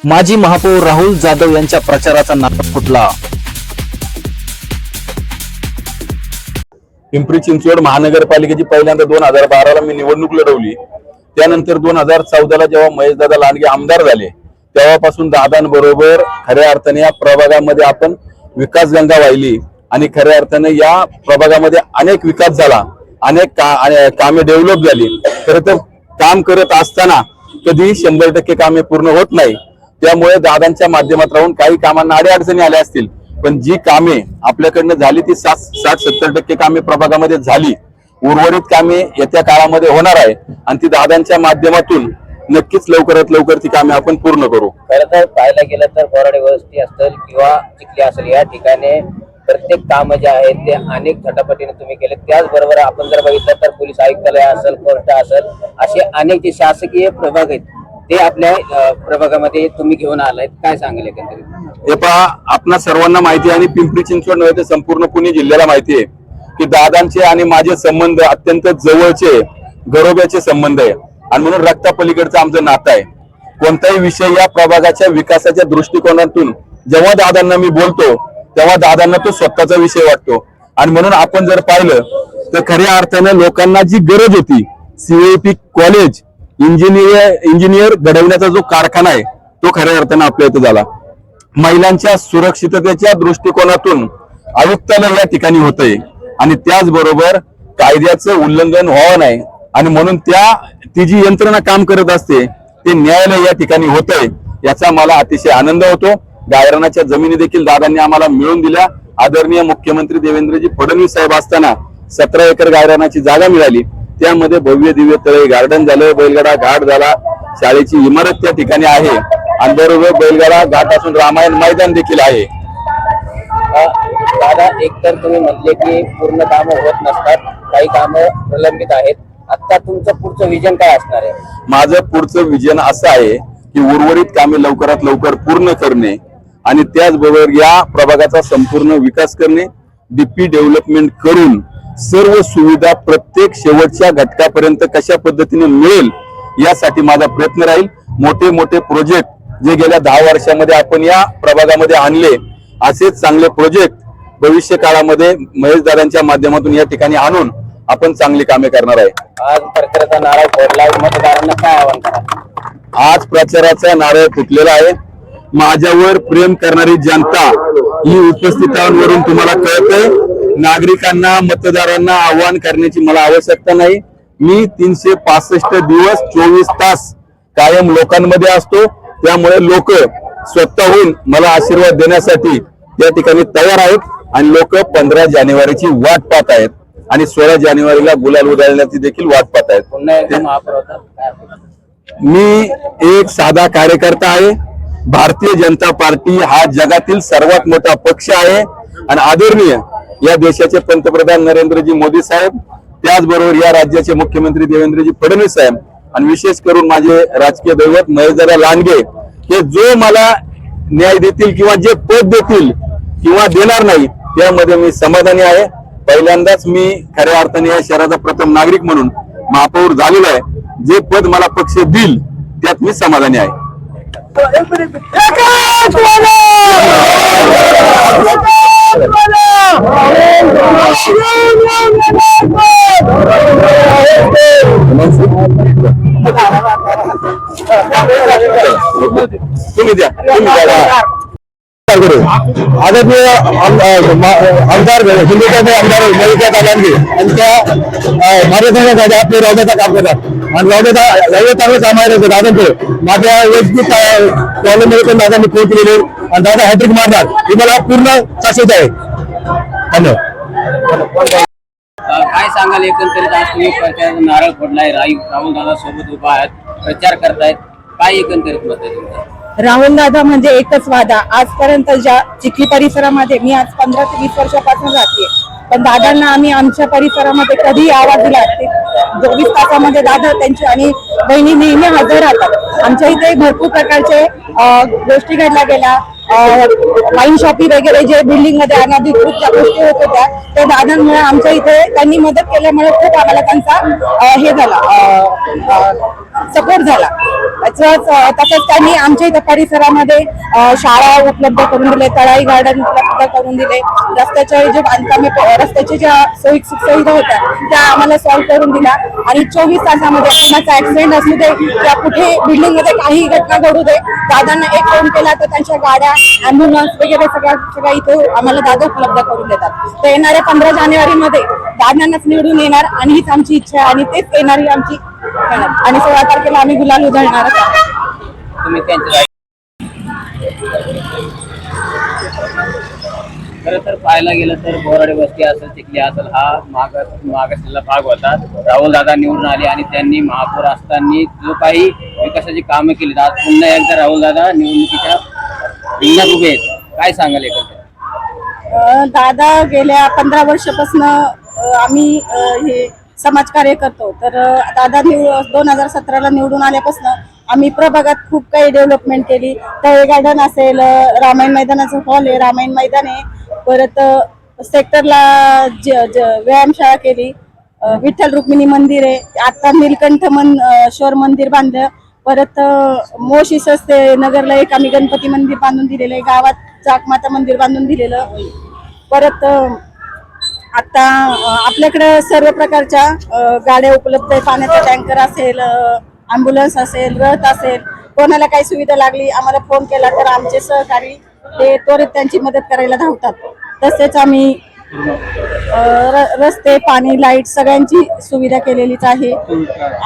माजी महापौर राहुल जाधव यांच्या प्रचाराचा नारळ फुटला। पिंपरी चिंचवड महानगरपालिकेची पहिल्यांदा 2012ला मी निवडणूक लढवली। त्यानंतर 2014ला जेव्हा महेशदादा लांडगे आमदार झाले तेव्हापासून दादांबरोबर खऱ्या अर्थाने या प्रभागामध्ये आपण विकास गंगा वाहिली आणि खऱ्या अर्थाने या प्रभागामध्ये अनेक विकास झाला, अनेक कामे डेव्हलप झाली। खरं तर काम करत असताना कधी 100% कामे पूर्ण होत नाही, त्यामुळे दादांच्या माध्यमात राहून काही कामांना अडचणी आल्या असतील, पण जी कामे आपल्याकडनं झाली ती 60-70% कामे प्रभागामध्ये झाली। उर्वरित कामे येत्या काळामध्ये होणार आहे आणि ती दादांच्या माध्यमातून नक्कीच लवकरात लवकर ती कामे आपण पूर्ण करू। खरं तर पाहायला गेलं तर बोराडे वस्ती असेल किंवा चिखली असेल या ठिकाणी प्रत्येक काम जे आहेत ते अनेक झटापटीने तुम्ही केले। त्याचबरोबर आपण जर बघितलं तर पोलीस आयुक्तालय असेल, कोर्ट असेल, असे अनेक जे शासकीय प्रभाग आहेत ते आपल्या प्रभागामध्ये तुम्ही घेऊन आलाय, काय सांगेल एकंदरीत? हे पहा, आपणा सर्वांना माहिती आहे आणि पिंपरी चिंचवड नव्हे तर संपूर्ण पुणे जिल्ह्याला माहिती आहे की दादांचे आणि माझे संबंध अत्यंत जवळचे घरोब्याचे संबंध आहे आणि म्हणून रक्तापलीकडचं आमचं नातं आहे। कोणताही विषय या प्रभागाच्या विकासाच्या दृष्टिकोनातून जेव्हा दादांना मी बोलतो तेव्हा दादांना तो स्वतःचा विषय वाटतो आणि म्हणून आपण जर पाहिलं तर खऱ्या अर्थाने लोकांना जी गरज होती, CIP कॉलेज इंजिनियर घडवण्याचा जो कारखाना आहे तो खऱ्या अर्थाने आपल्या इथे झाला। महिलांच्या सुरक्षिततेच्या दृष्टिकोनातून आयुक्तालय या ठिकाणी होतंय आणि त्याचबरोबर कायद्याचं उल्लंघन व्हावं नाही आणि म्हणून ती जी यंत्रणा काम करत असते ते न्यायालय या ठिकाणी होतंय, याचा मला अतिशय आनंद होतो। गायरानाच्या जमिनी देखील दादांनी आम्हाला मिळवून दिल्या। आदरणीय मुख्यमंत्री देवेंद्रजी फडणवीस साहेब असताना 17 एकर गायरानाची जागा मिळाली, त्यामध्ये भव्य दिव्य तळे गार्डन झालं, बैलगाडा घाट झाला, शाळेची इमारत त्या ठिकाणी आहे आणि बरोबर बैलगाडा घाट असून रामायण मैदान देखील आहे। दादा, एकतर तुम्ही म्हटले की पूर्ण कामं होत नसतात, काही कामं प्रलंबित आहेत, आता तुमचं पुढचं विजन काय असणार आहे? माझं पुढचं विजन असं आहे की उर्वरित कामे लवकरात लवकर पूर्ण करणे आणि त्याचबरोबर या प्रभागाचा संपूर्ण विकास करणे, DP डेव्हलपमेंट करून सर्व सुविधा प्रत्येक शेवटच्या घटकापर्यंत कशा पद्धतीने मिळेल यासाठी माझा प्रयत्न राहील। मोठे मोठे प्रोजेक्ट जे गेल्या 10 वर्षामध्ये आपण या प्रभागामध्ये आणले, असेच चांगले प्रोजेक्ट भविष्य काळामध्ये महेशदादांच्या माध्यमातून या ठिकाणी आणून आपण चांगली कामे करणार आहे। आज प्रचाराचा नारळ फोडला, मतदारांना काय आवाहन करा? आज प्रचाराचा नारळ फुटलेला आहे। माझ्यावर प्रेम करणारी जनता ही उपस्थितांवरून तुम्हाला कळतंय। नागरिकांना मतदारांना आवाहन करण्याची मला आवश्यकता नाही। मी 365 दिवस 24 तास कायम लोकांमध्ये असतो, त्यामुळे लोक स्वतःहून मला आशीर्वाद देण्यासाठी त्या ठिकाणी तयार आहेत आणि लोक 15 जानेवारीची वाट पाहत आहेत आणि 16 जानेवारीला गुलाल उधळण्याची देखील वाट पाहत आहेत। पुन्हा एकदा महापौर होता, मी एक साधा कार्यकर्ता आहे। भारतीय जनता पार्टी हा जगातील सर्वात मोठा पक्ष आहे आणि आदरणीय या देशाचे पंतप्रधान नरेंद्रजी मोदी साहेब, त्याचबरोबर या राज्याचे मुख्यमंत्री देवेंद्रजी फडणवीस साहेब आणि विशेष करून माझे राजकीय दैवत महेशदादा लांडगे हे जो मला न्याय देतील किंवा जे पद देतील किंवा देणार नाही त्यामध्ये मी समाधानी आहे। पहिल्यांदाच मी खऱ्या अर्थाने या शहराचा प्रथम नागरिक म्हणून महापौर झालेला आहे। जे पद मला पक्ष देईल त्यात मी समाधानी आहे। तुम्ही द्या, आदरणीय आमदार हिंदुत्वाचे आमदार महेशदादा लांडगे यांच्या मार्गदर्शनासाठी आपले रावदाचा काम करतात आणि रावदा चांगलं काम आहे दादांचं। माझ्या वैयक्तिक प्रॉब्लेम दादांनी फोन केलेले आणि दादा हॅट्रिक मारणार ही मला पूर्ण शाश्वत आहे। धन्यवाद। काय सांगाल एकंदरीत? आज तुम्ही प्रचाराचा नारळ फोडलाय, राहुल दादा सोबत उभा आहेत, प्रचार करतायत, काय एकंदरीत मत आहे तुमचं? राहुल दादा म्हणजे एकच वादा। आजपर्यंत ज्या चिखली परिसरामध्ये मी आज 15 ते 20 वर्षापासून राहते, पण दादांना आम्ही आमच्या परिसरामध्ये कधीही आवाज दिला 24 तासामध्ये दादा त्यांची आणि बहिणी नेहमी हजर राहतात। आमच्या इथे भरपूर प्रकारचे गोष्टी घडल्या गेल्या, वाईन शॉपी वगैरे जे बिल्डिंग मध्ये अनधिकृत ज्या गोष्टी होत होत्या त्या दादांमुळे आमच्या इथे त्यांनी मदत केल्यामुळे खूप आम्हाला त्यांचा हे झाला सपोर्ट झाला. तसंच त्यांनी आमच्या इथं परिसरामध्ये शाळा उपलब्ध करून दिले, तळाई गार्डन उपलब्ध करून दिले, रस्त्याच्या जे बांधकामे रस्त्याच्या ज्या सुविधा होत्या त्या आम्हाला सॉल्व्ह करून दिल्या. आणि 24 तासामध्ये कोणाचा ऍक्सिडेंट असू दे किंवा कुठे बिल्डिंग मध्ये काही घटना घडू दे, दादांना एक फोन केला तर त्यांच्या गाड्या अँब्युलन्स वगैरे सगळ्या इथे आम्हाला दादा उपलब्ध करून देतात. तर येणाऱ्या 15 जानेवारीमध्ये दादांनाच निवडून येणार आणि हीच आमची इच्छा आहे आणि तेच येणारी आमची आणि 16 तारखेला आम्ही गुलाल उधळणार आहोत. तुम्ही त्यांच्या खरं तर पाहायला गेलं तर बोराडे वस्ती असेल, चिखली असेल, हा मागासलेला भाग होता. राहुल दादा निवडून आले आणि त्यांनी महापौर असताना जो काही विकासाची कामं केली, आज पुन्हा एकदा राहुल दादा निवडणुकीच्या रिंगणात उभे आहेत. काय सांगाल एकंदरीत? दादा गेल्या 15 वर्षापासून आम्ही हे समाजकार्य करतो. तर दादा 2017ला निवडून आल्यापासून आम्ही प्रभागात खूप काही डेव्हलपमेंट केली. तळे गार्डन असेल, रामायण मैदानाचं हॉल आहे, रामायण मैदान आहे, परत सेक्टरला व्यायामशाळा केली, विठ्ठल रुक्मिणी मंदिर आहे, आता नीलकंठ श्वर मंदिर बांधलं, परत मोशी सस्ते नगरला एक आम्ही गणपती मंदिर बांधून दिलेलं आहे, गावात चाकमाता मंदिर बांधून दिलेलं. परत आता आपल्याकडे सर्व प्रकारच्या गाड्या उपलब्ध आहे, पाण्याचा टँकर असेल, अँब्युलन्स असेल, रथ असेल, कोणाला काही सुविधा लागली आम्हाला फोन केला तर आमचे सहकारी ते त्वरित त्यांची मदत करायला धावतात. तसेच आम्ही रस्ते, पाणी, लाईट सगळ्यांची सुविधा केलेलीच आहे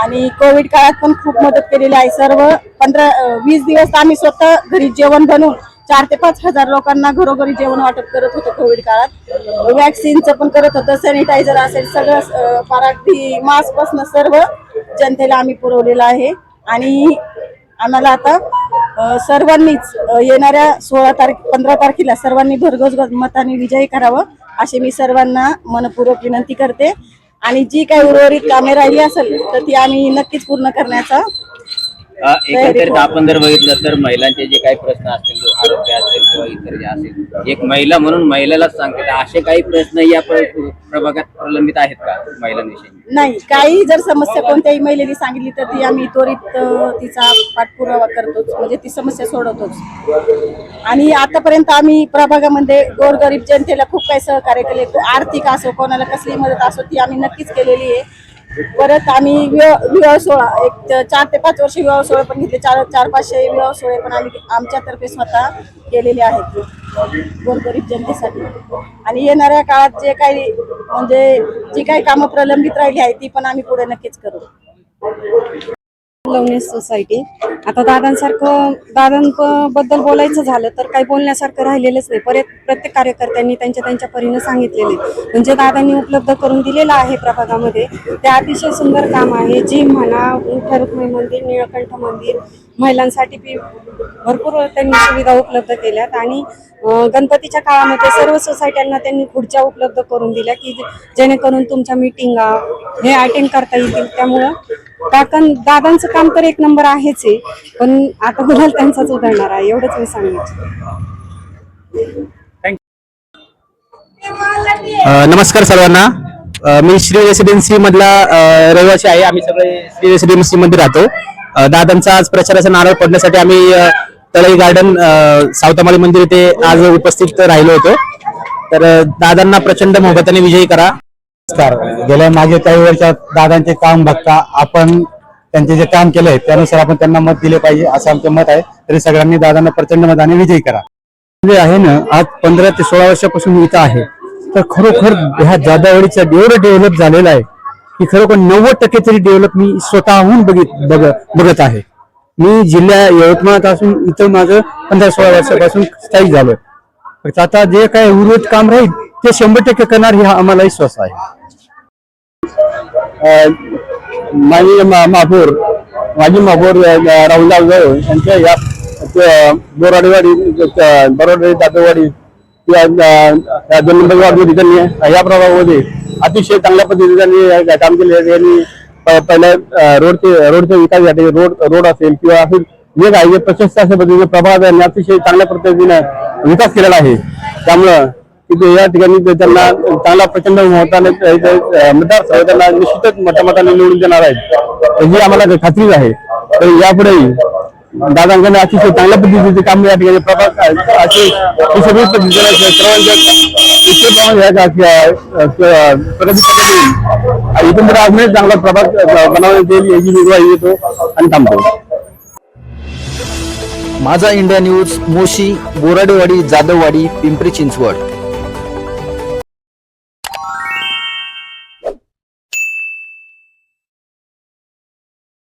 आणि कोविड काळात पण खूप मदत केलेली आहे. सर्व 15-20 दिवस आम्ही स्वतः घरी जेवण बनवून 4 ते 5 हजार लोकांना घरोघरी जेवण वाटप करत होतो. कोविड काळात वॅक्सिनचं पण करत होतं, सॅनिटायझर असेल सगळं, पराठी मास्क पासून सर्व जनतेला आम्ही पुरवलेलं आहे. आणि आम्हाला आता सर्वांनीच येणाऱ्या 15 तारखेला सर्वांनी भरघोस मताने विजयी करावं अशी मी सर्वांना मनपूर्वक विनंती करते. आणि जी काही उर्वरित कामे राहिली असेल तर ती आम्ही नक्कीच पूर्ण करण्याचा एकंदरीत आपण जर बघितलं तर महिलांचे जे काही प्रश्न असतील, आरोग्य असेल किंवा इतर जे असेल, एक महिला म्हणून महिलेलाच सांगते असे काही प्रश्न या प्रभागात प्रलंबित आहेत का महिलांविषयी? नाही, काही जर समस्या कोणत्याही महिलेने सांगितली तर ती आम्ही त्वरित तिचा पाठपुरावा करतोच, म्हणजे ती समस्या सोडवतोच. आणि आतापर्यंत आम्ही प्रभागामध्ये गोरगरीब जनतेला खूप काही सहकार्य केले, आर्थिक असो कोणाला कसली मदत असो ती आम्ही नक्कीच केलेली आहे. परत आम्ही विवाह सोहळा एक 4 ते 5 वर्ष विवाह सोहळे पण घेतले, 400-500 विवाह सोहळे पण आम्ही आमच्यातर्फे स्वतः केलेले आहेत गोरगरीब जनतेसाठी. आणि येणाऱ्या काळात जे काही म्हणजे जी काही कामं प्रलंबित राहिली आहेत ती पण आम्ही पुढे नक्कीच करू. Loveness society. आता दादांबद्दल बोलायचं झालं तर काही बोलण्यासारखं राहिलेलंच नाही. प्रत्येक कार्यकर्त्यांनी त्यांच्या परीनं सांगितलेले म्हणजे दादांनी उपलब्ध करून दिलेलं आहे प्रभागामध्ये. ते अतिशय सुंदर काम आहे. जिम म्हणा, विठ्ठल रुक्मिणी मंदिर, निळकंठ मंदिर, महिलांसाठी भरपूर त्यांनी सुविधा उपलब्ध केल्यात. आणि गणपतीच्या काळामध्ये सर्व सोसायट्यांना त्यांनी खुर्च्या उपलब्ध करून दिल्या की जेणेकरून तुमच्या मीटिंगा हे अटेंड करता येतील. त्यामुळं दादांचं काम तर एक नंबर आहेच आहे, पण आता गुलाल त्यांचाच उधळणार आहे एवढंच मी सांगितलं. नमस्कार सर्वांना. मी श्री रेसिडेन्सी मधला रहिवासी आहे. आम्ही सगळे श्री रेसिडेन्सी मध्ये राहतो. दादांचा आज प्रचाराचा नारळ पडण्यासाठी आम्ही तळई गार्डन सावतामाळी मंदिर इथे आज उपस्थित राहिलो होतो. तर दादांना प्रचंड मोहब्बताने विजयी करा. गेल्या मागे काही वर्षात दादांचे काम बघता आपण त्यांचे जे काम केलंय त्यानुसार आपण त्यांना मत दिले पाहिजे असं आमचं मत आहे. तरी सगळ्यांनी दादांना प्रचंड मताने विजयी करा. म्हणजे आहे ना, आज 15 ते 16 वर्षापासून इथं आहे तर खरोखर ह्या जादावडीचं एवढं डेव्हलप झालेलं आहे की खरोखर 90% तरी डेव्हलप मी स्वतःहून बघत आहे. मी जिल्हा यवतमाळात असून इथं माझं 15-16 वर्षापासून स्थायिक झालोय. आता जे काही उर्वरित काम राहील ते 100% करणार हे आम्हाला विश्वास आहे. माजी महापौर राहुल दादा यांच्या या बोराडेवाडी दातवाडी या 2 नंबर वार्डमध्ये त्यांनी या प्रभागामध्ये अतिशय चांगल्या पद्धतीने त्यांनी काम केले. त्यांनी पहिल्या रोडचा विकास रोड असेल किंवा जे काय जे प्रशस्त अशा पद्धतीने प्रभाग यांनी अतिशय चांगल्या पद्धतीने विकास केलेला आहे. त्यामुळं तिथे या ठिकाणी त्यांना चांगला प्रचंड मताने मतदार त्यांना निश्चितच मताने निवडून देणार आहेत ही आम्हाला खात्री आहे. तर यापुढेही दादांकडे अतिशय चांगल्या पद्धतीचे काम या ठिकाणी प्रभाग असे सुसंगत पद्धतीने प्रगती एकंदर अजूनही चांगला प्रभाग बनवण्यात येईल याची विश्वास येतो आणि थांबतो. माझा इंडिया न्यूज मोशी, बोराडेवाडी, जाधववाडी, पिंपरी चिंचवड.